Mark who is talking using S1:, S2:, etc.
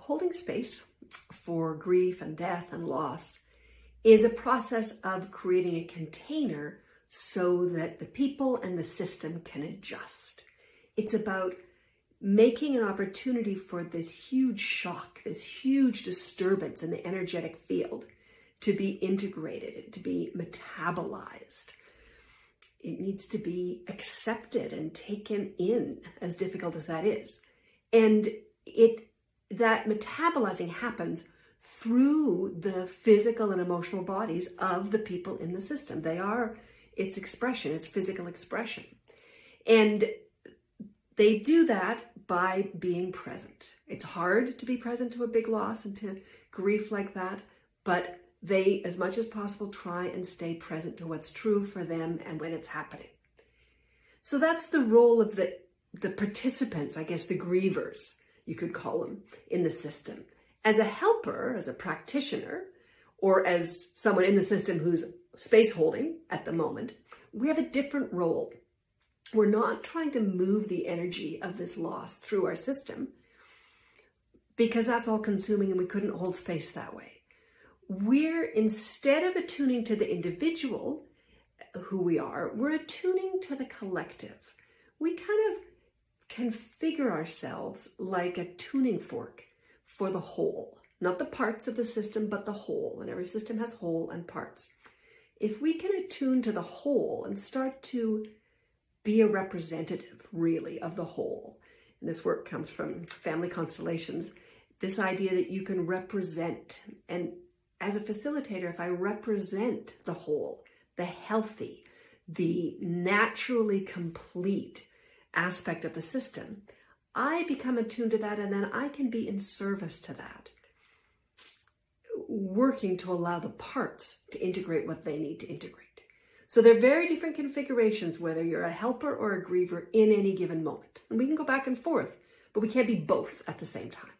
S1: holding space for grief and death and loss is a process of creating a container so that the people and the system can adjust. It's about making an opportunity for this huge shock, this huge disturbance in the energetic field to be integrated and to be metabolized. It needs to be accepted and taken in, as difficult as that is. And that metabolizing happens through the physical and emotional bodies of the people in the system. They are its expression, its physical expression. And they do that by being present. It's hard to be present to a big loss and to grief like that, but they, as much as possible, try and stay present to what's true for them and when it's happening. So that's the role of the participants, I guess the grievers, you could call them, in the system. As a helper, as a practitioner, or as someone in the system who's space holding at the moment, we have a different role. We're not trying to move the energy of this loss through our system because that's all consuming and we couldn't hold space that way. We're, instead of attuning to the individual who we are, we're attuning to the collective. We kind of configure ourselves like a tuning fork for the whole, not the parts of the system, but the whole. And every system has whole and parts. If we can attune to the whole and start to be a representative, really, of the whole, and this work comes from family constellations, this idea that you can represent, and as a facilitator, if I represent the whole, the healthy, the naturally complete aspect of the system, I become attuned to that, and then I can be in service to that, working to allow the parts to integrate what they need to integrate. So they're very different configurations, whether you're a helper or a griever in any given moment. And we can go back and forth, but we can't be both at the same time.